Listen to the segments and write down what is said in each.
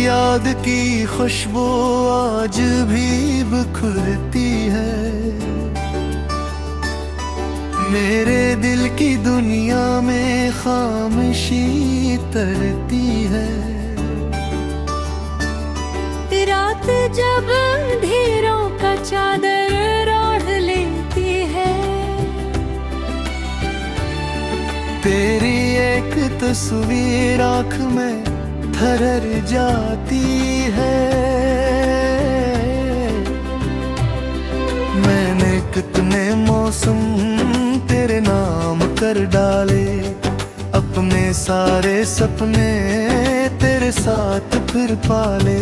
याद की खुशबू आज भी बिखरती है। मेरे दिल की दुनिया में खामोशी तरती है। रात जब अंधेरों का चादर ओढ़ लेती है, तेरी एक तस्वीर आँख में ठहर जाती है। मैंने कितने मौसम तेरे नाम कर डाले, अपने सारे सपने तेरे साथ फिर पाले।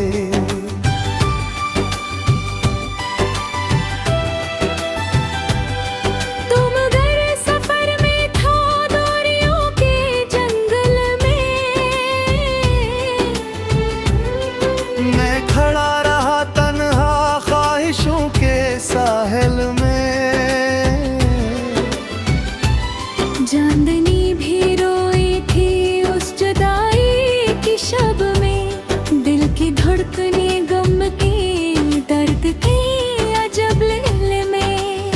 साहिल में चांदनी भी रोई थी उस जुदाई की शब में। दिल की धड़कने गम की दर्द की अजब लहर में।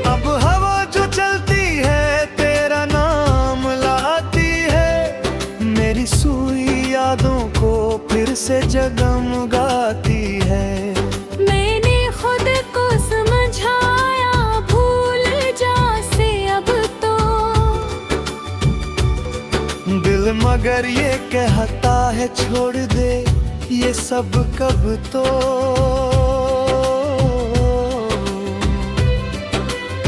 अब हवा जो चलती है तेरा नाम लाती है, मेरी सुई यादों को फिर से जगमगाती है। मैंने खुद को समझाया भूल जा से अब तो, दिल मगर ये कहता है छोड़ दे ये सब कब तो।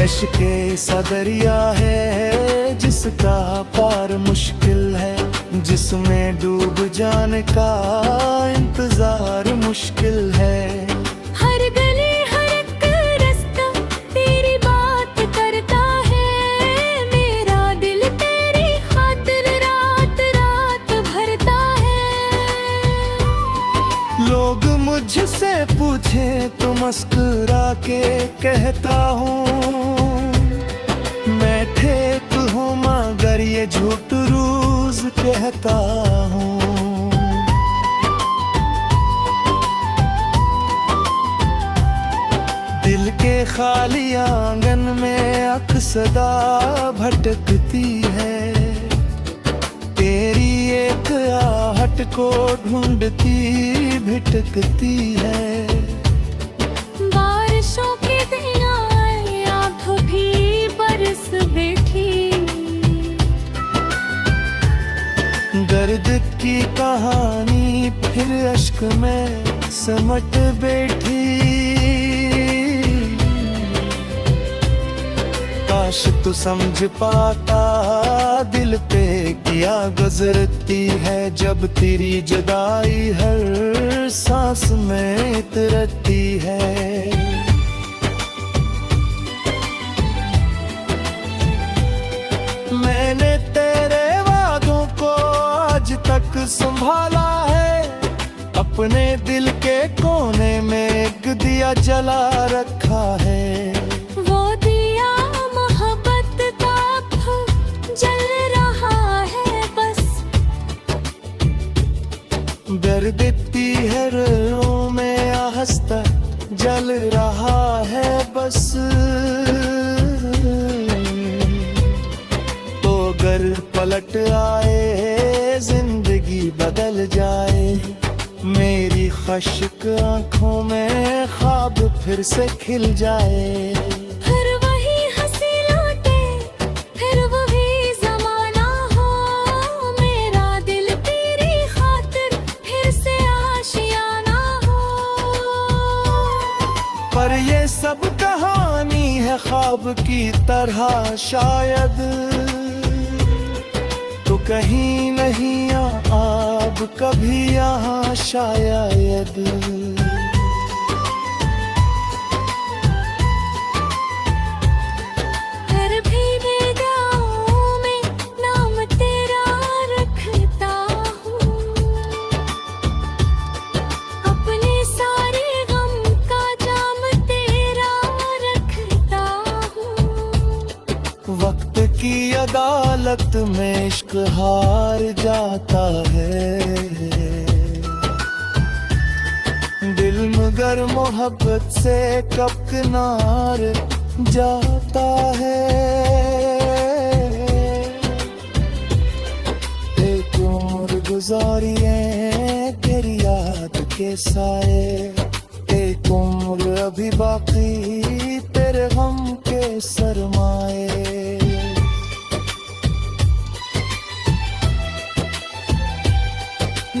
इश्क़ सा दरिया है जिसका पार मुश्किल है, जिसमें डूब जाने का इंतजार मुश्किल है। हर गली हर एक रास्ता तेरी बात करता है, मेरा दिल तेरी खातिर रात रात भरता है। लोग मुझसे पूछे तो मुस्कुरा के कहता हूँ, मैं ठीक हूँ मगर ये झूठ रोज कहता हूँ। दिल के खाली आंगन में अक्सदा भटकती है, तेरी एक आहट को ढूंढती भिटकती है। बारिशों के दिन आए आँखों भी बरस बैठी, दर्द की कहानी फिर अश्क में समट बैठी। काश तू समझ पाता दिल पे क्या गुजरती है, जब तेरी जुदाई हर सांस में इतरती है। मैंने तेरे वादों को आज तक संभाला है, अपने दिल के कोने में एक दिया जला रखा है। वो दिया मोहब्बत का अब जल रहा है बस, दर्द इतनी है रों में आहस्ता जल रहा है बस। तो अगर पलट आए जिंदगी बदल जाए, मेरी खश्क आंखों में ख्वाब फिर से खिल जाए। फिर वही हंसी लौटे फिर वही ज़माना हो, मेरा दिल तेरी खातिर फिर से आशियाना हो। पर ये सब कहानी है ख्वाब की तरह शायद, तो कहीं नहीं अब कभी यहाँ शायद। फिर भी निगाहों में नाम तेरा रखता हूँ, अपने सारे गम का जाम तेरा रखता हूँ। वक्त की अदालत हालत में इश्क हार जाता है। दिल मगर मोहब्बत से कब किनार जाता है। एक उम्र गुजारिए तेरी याद के साए, एक उम्र अभी बाकी तेरे गम के सरमाए।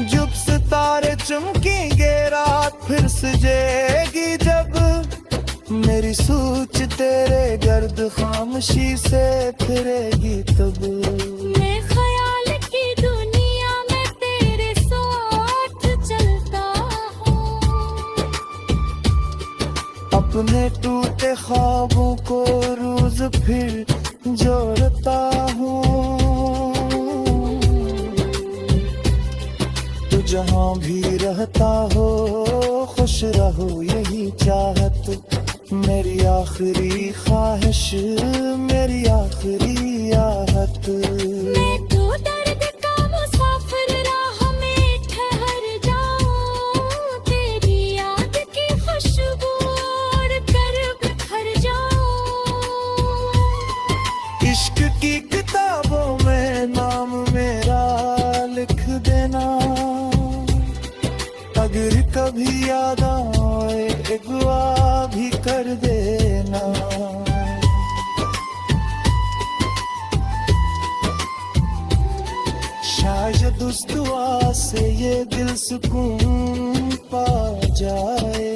जब सितारे चमकेंगे रात फिर सजेगी जब, मेरी सोच तेरे गर्द खामोशी से फिरेगी तब। मैं ख्याल की दुनिया में तेरे साथ चलता हूँ, अपने टूटे ख्वाबों को रोज फिर जोड़ता हूँ। तू जहाँ भी रहता हो खुश रहो यही चाहत, मेरी आखिरी ख्वाहिश मेरी आखिरी आहत। मैं तो दर्द का मुसाफिर राह में ठहर जाऊं, तेरी याद की खुशबू ओढ़ कर बिखर जाऊं। इश्क की किताबों में नाम मेरा लिख देना, अगर कभी याद आए एक दुआ भी कर देना। शायद उस दुआ से ये दिल सुकून पा जाए।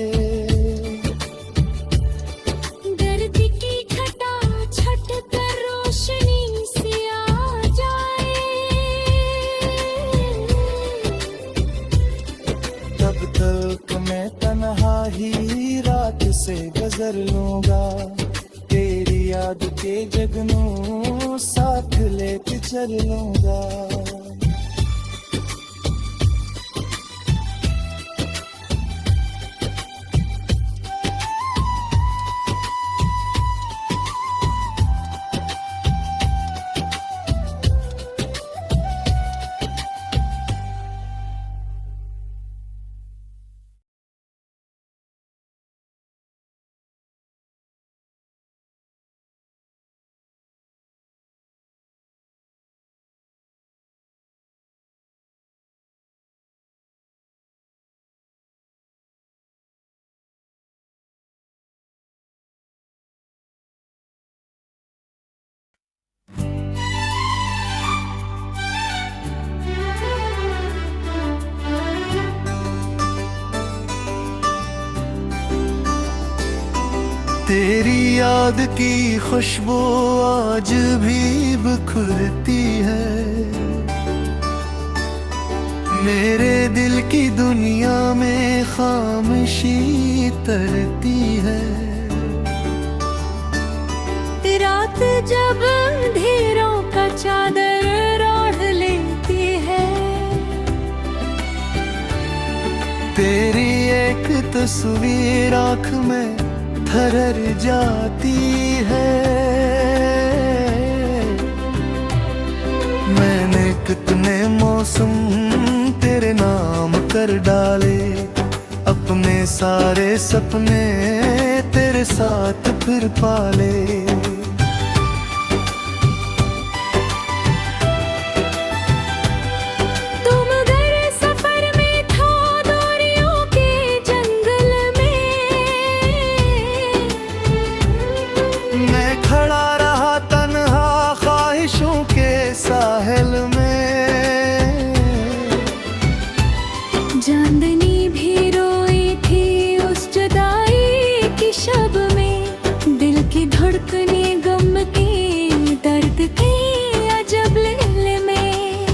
दर्द की घटा छट कर रोशनी से आ जाए। तब तक मैं तन्हा ही रात से गुजर लूंगा, तेरी याद के जगनू साथ लेके चल लूंगा। तेरी याद की खुशबू आज भी बिखरती है, मेरे दिल की दुनिया में खामोशी तरती है। रात जब अंधेरों का चादर ओढ़ लेती है, तेरी एक तस्वीर आँख में ठहर जाती है। मैंने कितने मौसम तेरे नाम कर डाले, अपने सारे सपने तेरे साथ फिर पाले। चांदनी भी रोई थी उस जुदाई की शब में, दिल की धड़कने गम की दर्द की अजब लहर में।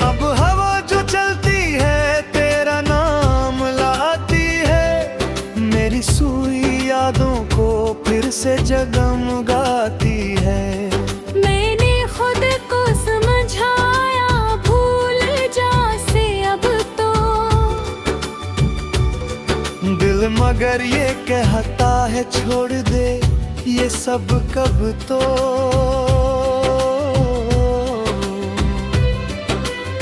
अब हवा जो चलती है तेरा नाम लाती है, मेरी सुई यादों को फिर से जगमगाती है। मैंने खुद को समझाया भूल जा से अब तो, दिल मगर ये कहता है छोड़ दे ये सब कब तो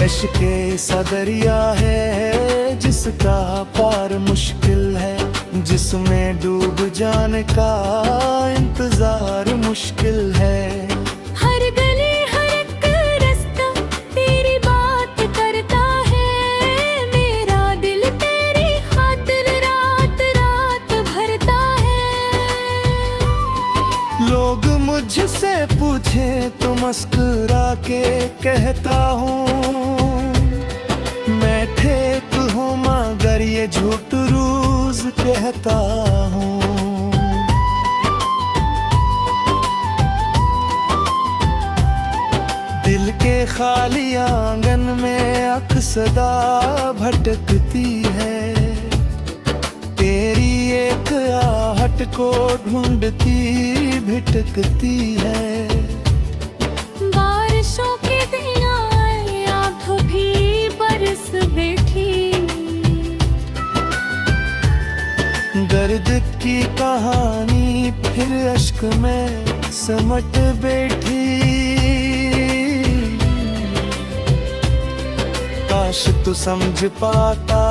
इश्क़ सा दरिया है जिसका पार मुश्किल है, जिसमें डूब जाने का इंतजार मुश्किल है। हर गली हर एक रास्ता तेरी बात करता है, मेरा दिल तेरी खातिर रात रात भरता है। लोग मुझसे पूछे तो मुस्कुरा के कहता हूँ मैं ठीक हूँ, मगर ये झूठ रोज कहता हूँ। दिल के खाली आंगन में अक्सदा भटकती है, तेरी एक आहट को ढूंढती भिटकती है। बारिशों के दिन आए आँख भी बरस बैठी, दर्द की कहानी फिर अश्क में समट बैठी। काश तू समझ पाता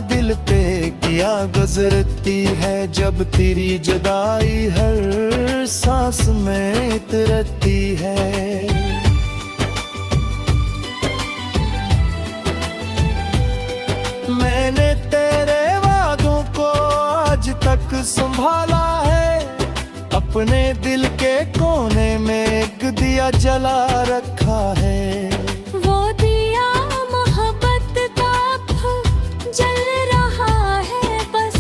दिल पे क्या गुजरती है, जब तेरी जुदाई हर सांस में इतरती है। मैंने तेरे वादों को आज तक संभाला है, अपने दिल के कोने में एक दिया जला रखा है। वो दिया मोहब्बत का जल रहा है बस,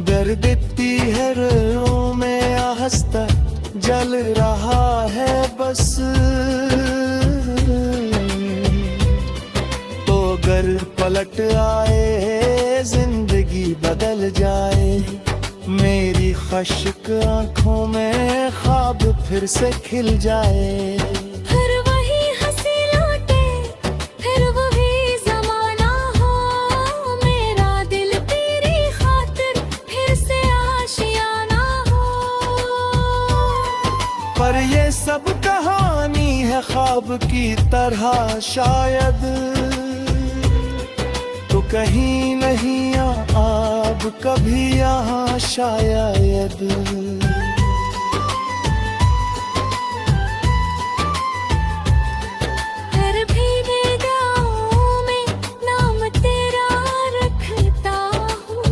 दर्द देती है रों में आहिस्ता जल रहा है बस। तो अगर पलट आए जिंदगी बदल जाए, मेरी खश्क आंखों में ख्वाब फिर से खिल जाए। फिर वही हंसी लौटे फिर वही जमाना हो, मेरा दिल तेरी खातिर फिर से आशियाना हो। पर ये सब कहानी है ख्वाब की तरह शायद, तो कहीं नहीं अब कभी यहाँ शायद। फिर भी निगाहों में नाम तेरा रखता हूँ,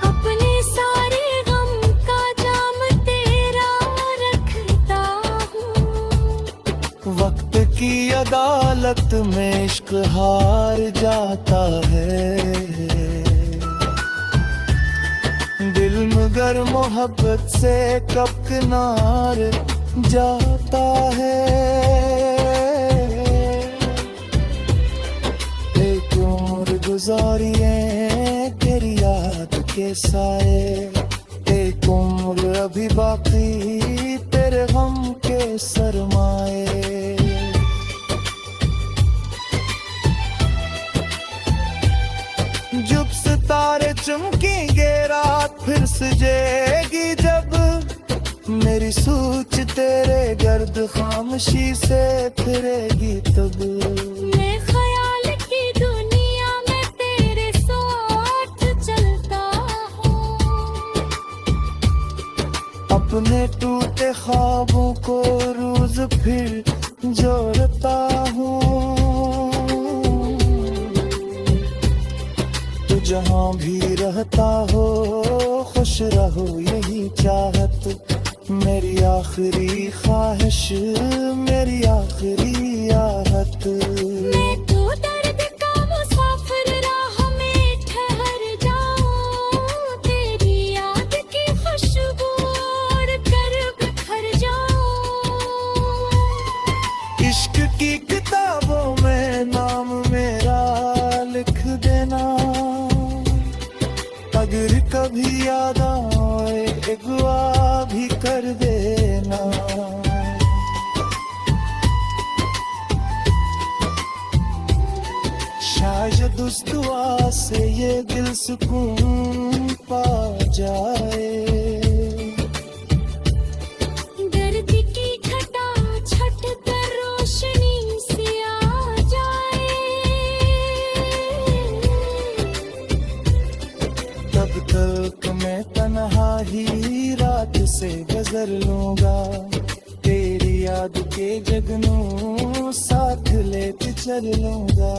अपने सारे गम का जाम तेरा रखता हूँ। वक्त की अदालत में इश्क हार जाता है, दिल मगर मोहब्बत से कब किनार जाता है। एक उम्र गुजारिए तेरी याद के साए, एक उम्र अभी बाकी तेरे गम के सरमाए। जब सितारे चमकेंगे रात फिर सजेगी जब, मेरी सोच तेरे गर्द खामोशी से फिरेगी तब। मैं ख्याल की दुनिया में तेरे साथ चलता हूँ, अपने टूटे ख्वाबों को रोज फिर जोड़ता हूँ। तू जहाँ भी रहता हो खुश रहो यही चाहत, मेरी आखिरी ख्वाहिश मेरी आखिरी आहत। मैं तो दर्द का मुसाफिर राह में ठहर जाऊं, तेरी याद की खुशबू ओढ़ कर बिखर जाऊं। इश्क की किताबों में नाम मेरा लिख देना, अगर कभी याद आए एक दुआ भी कर देना। शायद शायद उस दुआ से ये दिल सुकून पा जाए। दर्द की घटा छट कर रोशनी से आ जाए। तब तक मैं तन्हा ही रात से गुजर लूंगा, तेरी याद के जगनू साथ लेते चल लूंगा।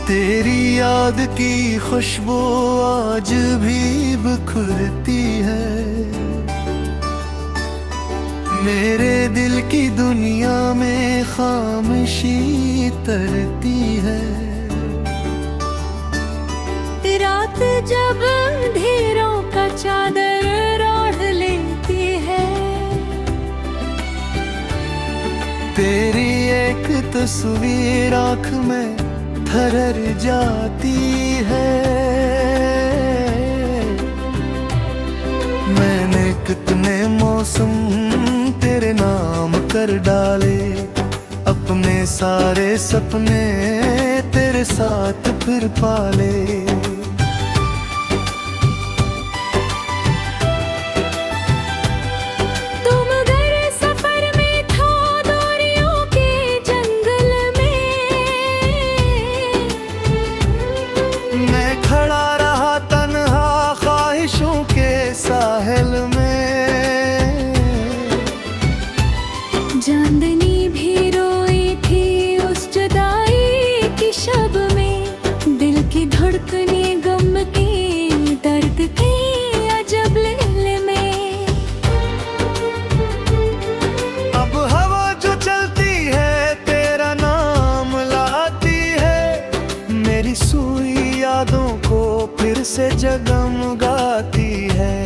तेरी याद की खुशबू आज भी बिखरती है, मेरे दिल की दुनिया में खामोशी तरती है। रात जब अंधेरों का चादर ओढ़ लेती है, तेरी एक तस्वीर आँख में ठहर जाती है। मैंने कितने मौसम तेरे नाम कर डाले, अपने सारे सपने तेरे साथ फिर पाले। साहिल में चांदनी भी रोई थी उस जुदाई की शब में, दिल की धड़कने गम की दर्द के अजब लहर में। अब हवा जो चलती है तेरा नाम लाती है, मेरी सूई यादों को फिर से जगमगाती है।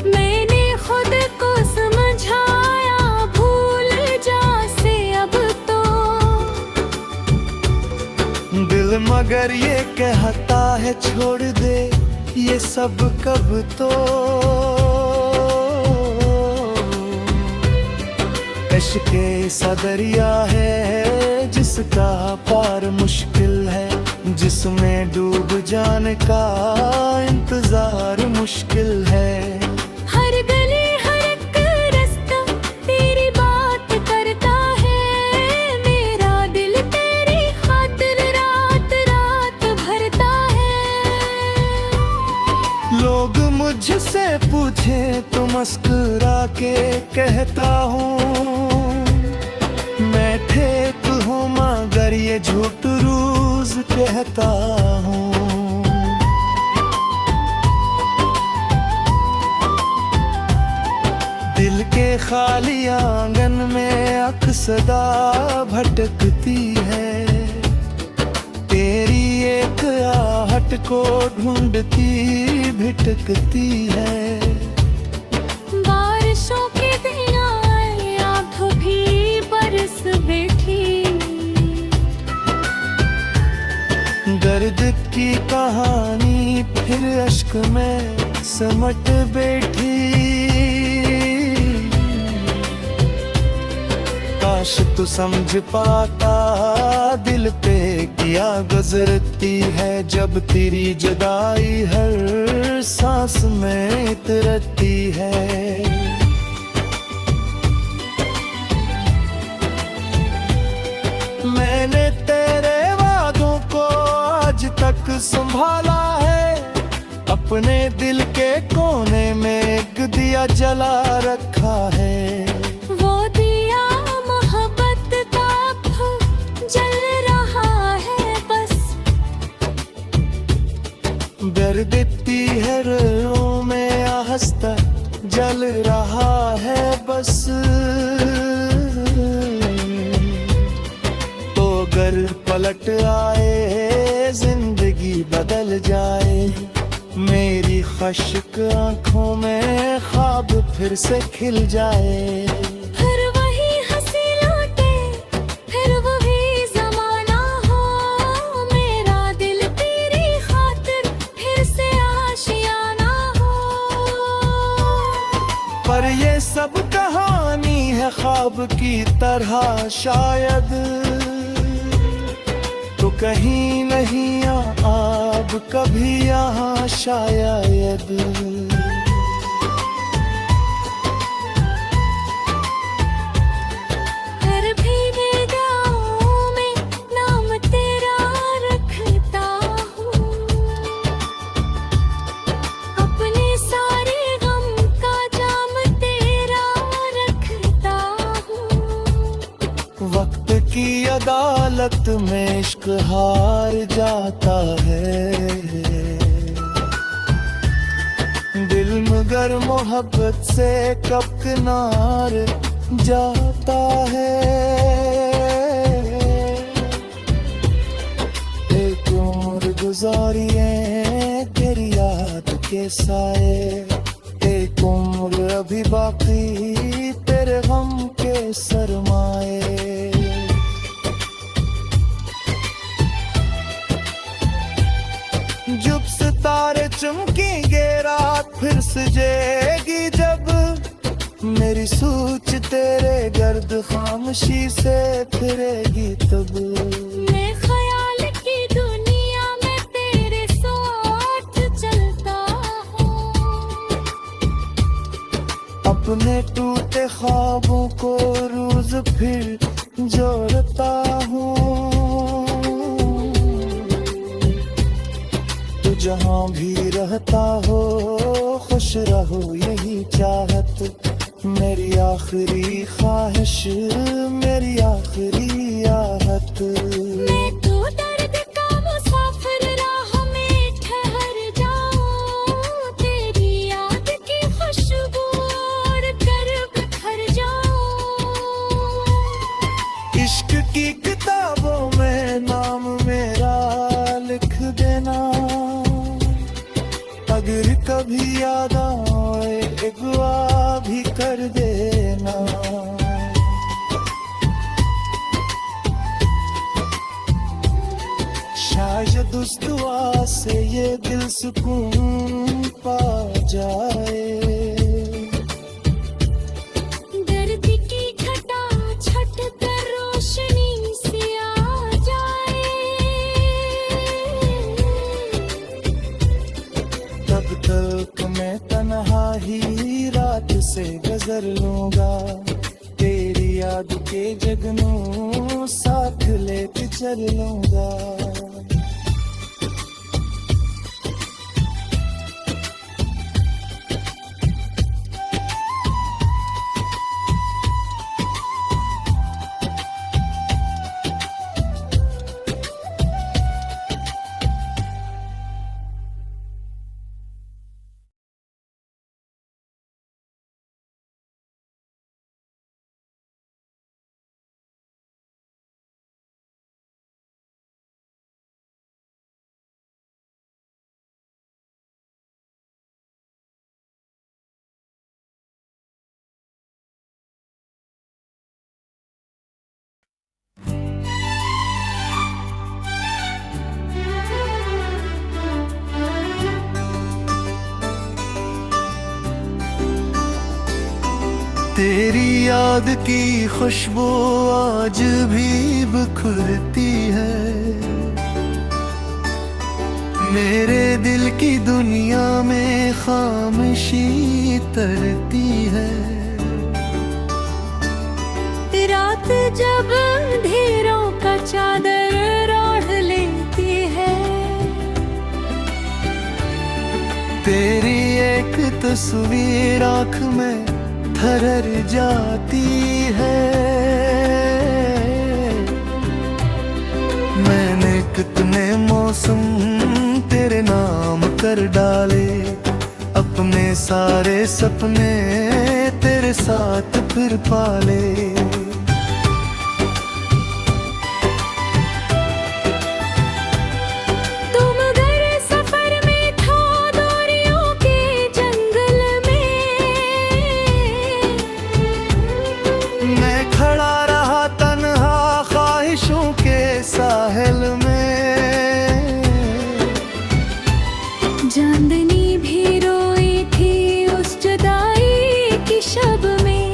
मैंने खुद को समझाया भूल जा से अब तो, दिल मगर ये कहता है छोड़ दे ये सब कब तो। इश्क सा दरिया है जिसका पार मुश्किल है, जिसमें डूब जाने का इंतजार मुश्किल है। हर गली हर एक रास्ता तेरी बात करता है, मेरा दिल तेरी खातिर रात रात भरता है। लोग मुझसे पूछे तो मुस्कुरा के कहता हूँ, मैं ठीक हूँ मगर ये झूठ रोज कहता हूँ। दिल के खाली आंगन में अक्सदा भटकती है, तेरी एक आहट को ढूंढती भिटकती है। बारिशों के दिन आए आंखों भी बरस बैठी, दर्द की कहानी फिर अश्क में समट बैठी। काश तू समझ पाता दिल पे क्या गुजरती है, जब तेरी जुदाई हर सांस में उतरती है। मैंने तेरे वादों को आज तक संभाला है, अपने अपने दिल के कोने में एक दिया जला रखा है। वो दिया मोहब्बत का जल रहा है बस। देती है रों में आहस्ता जल रहा है बस। तो अगर पलट आए जिंदगी बदल जाए, मेरी खश्क आंखों में ख्वाब फिर से खिल जाए। फिर वही हंसी लौटे, फिर वही जमाना हो, मेरा दिल तेरी खातिर फिर से आशियाना हो। पर ये सब कहानी है ख्वाब की तरह शायद, तो कहीं नहीं अब कभी यहाँ शायद। फिर भी निगाहों में नाम तेरा रखता हूँ, अपने सारे गम का जाम तेरा रखता हूँ। वक्त की अदालत में इश्क हार जाता है, दिल मगर मोहब्बत से कब किनार जाता है। एक उम्र गुजारिए तेरी याद के साए, एक उम्र अभी बाकी तेरे गम के सरमाए। जब सितारे चमकेंगे रात फिर सजेगी जब, मेरी सोच तेरे गर्द खामोशी से फिरेगी तब। मैं ख्याल की दुनिया में तेरे साथ चलता हूँ, अपने टूटे ख्वाबों को रोज फिर जोड़ता हूँ। तू जहाँ भी रहता हो खुश रहो यही चाहत, मेरी आखिरी ख्वाहिश मेरी आखिरी आहत। मैं तो दर्द का मुसाफिर राह में ठहर जाऊं, तेरी याद की खुशबू ओढ़ कर बिखर जाऊं। इश्क की किताबों में नाम मेरा लिख देना, अगर कभी याद आए अगवा भी कर देना। शायद उस दुआ से ये दिल सुकून पा जाए। दर्द की घटा छट कर रोशनी से आ जाए। तब तक मैं तन्हा ही रात से गुजर लूंगा, तेरी याद के जगनू साथ लेके चल लूंगा। तेरी याद की खुशबू आज भी बिखरती है, मेरे दिल की दुनिया में खामोशी तरती है। रात जब अंधेरों का चादर ओढ़ लेती है, एक तस्वीर आँख में ठहर जाती है। मैंने कितने मौसम तेरे नाम कर डाले, अपने सारे सपने तेरे साथ फिर पाले। तुम अगर सफर में था दूरियों के जंगल में, मैं खड़ा रहा तन्हा ख्वाहिशों के साहिल में। चांदनी भी रोई थी उस जुदाई की शब में,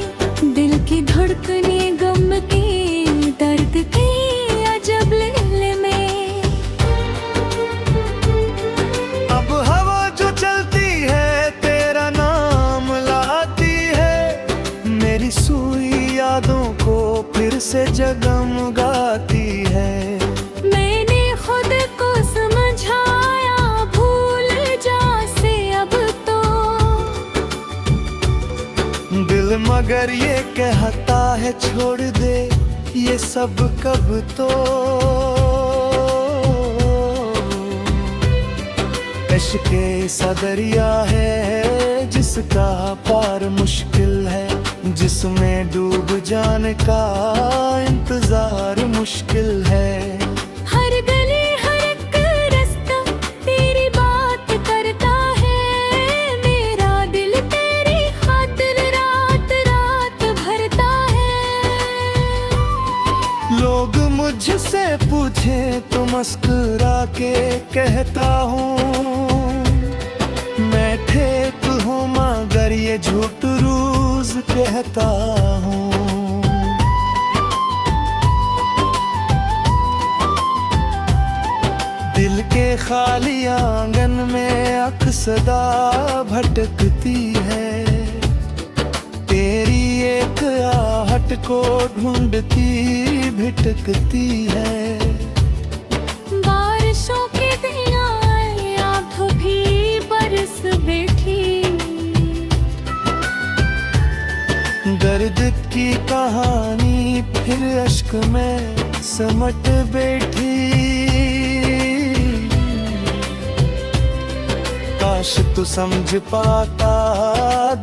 दिल की धड़कने गम की दर्द की अजब लहर में। अब हवा जो चलती है तेरा नाम लाती है, मेरी सुई यादों को फिर से जगमगाती है। मैंने खुद को समझाया भूल जा से अब तो, दिल मगर ये कहता है छोड़ दे ये सब कब तो। इश्क़े सा दरिया है जिसका पार मुश्किल है, जिसमें डूब जाने का इंतजार मुश्किल है। हर गली हर एक रास्ता तेरी बात करता है, मेरा दिल तेरी खातिर रात रात भरता है। लोग मुझसे पूछे तो मुस्कुरा के कहता हूँ, मैं ठीक हूँ मगर ये झूठ रोज कहता हूँ। दिल के खाली आंगन में अक्सदा भटकती है, तेरी एक आहट को ढूंढती भिटकती है। बारिशों के दिन आए आँख भी बरस बैठी, दर्द की कहानी फिर अश्क में समट बैठी। काश तू समझ पाता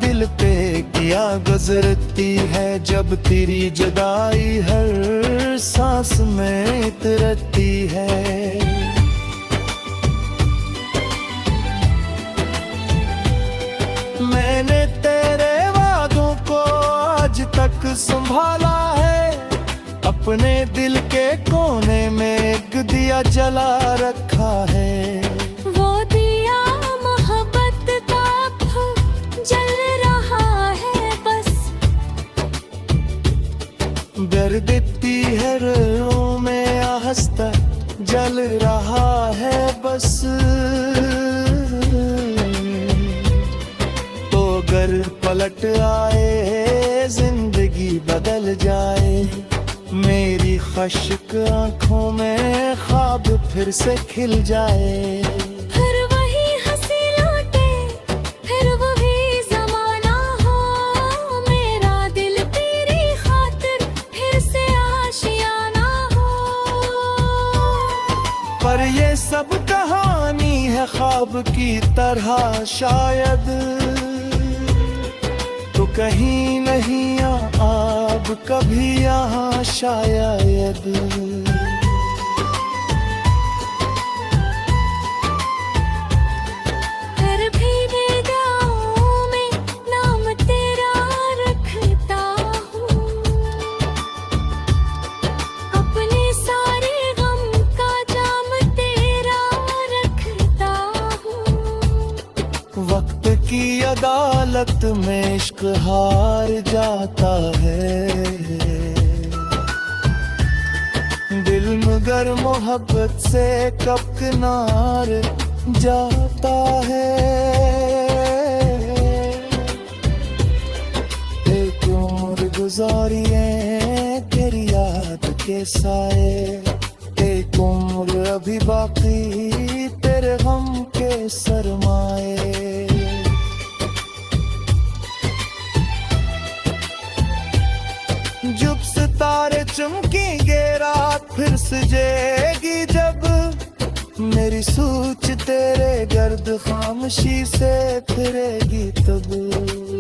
दिल पे क्या गुजरती है, जब तेरी जुदाई हर सांस में इतरती है। मैंने तेरे वादों को आज तक संभाला है, अपने दिल के कोने में एक दिया जला रखा है। वो दिया मोहब्बत का जल रहा है बस, दर्द देती है रों में आहस्ता जल रहा है बस। तो अगर पलट आए जिंदगी बदल जाए, मेरी खश्क आंखों में ख्वाब फिर से खिल जाए। फिर वही हंसी लौटे फिर वही जमाना हो, मेरा दिल तेरी खातिर फिर से आशियाना हो। पर ये सब कहानी है ख्वाब की तरह शायद, तो कहीं नहीं अब कभी यहाँ शायद। फिर भी बेदाओं में नाम तेरा रखता हूँ, अपने सारे गम का जाम तेरा रखता हूँ। वक्त की अदालत में इश्क हार जाता है, दिल मगर मोहब्बत से कब किनार जाता है। एक उम्र गुजारिए तेरी याद के साए, एक उम्र अभी बाकी तेरे गम के सरमाए। सजेगी जब मेरी सोच तेरे गर्द खामोशी से फिरेगी तब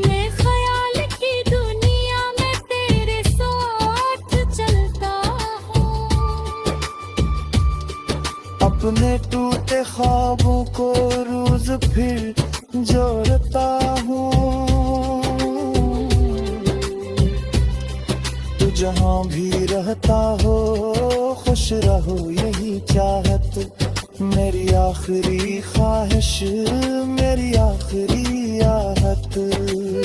मैं ख्याल की दुनिया में तेरे साथ चलता हूँ। अपने टूटे ख्वाबों को रोज फिर जोड़ता हूँ। तू जहाँ भी रहता हो खुश रहो यही चाहत मेरी आखिरी ख्वाहिश मेरी आखिरी आहत।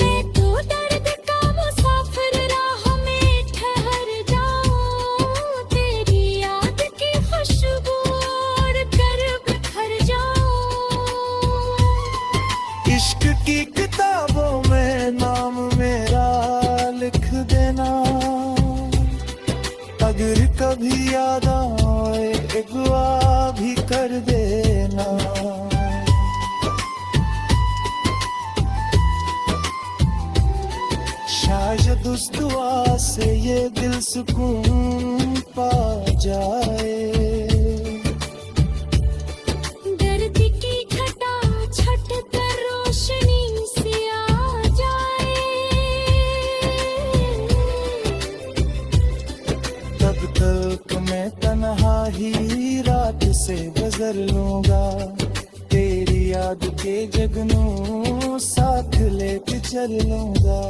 मैं तो दर्द का मुसाफिर राह में ठहर जाऊं, तेरी याद की खुशबू ओढ़ कर बिखर जाऊं। इश्क की किताबों में नाम मेरा लिख देना, अगर कभी याद आए एक दुआ भी कर देना। शायद उस दुआ से ये दिल सुकून पा जाए। दर्द की घटा छट कर रोशनी से आ जाए। तब तक मैं तन्हा ही रात से गुजर लूंगा, तेरी याद के जगनू साथ लेके चल लूंगा।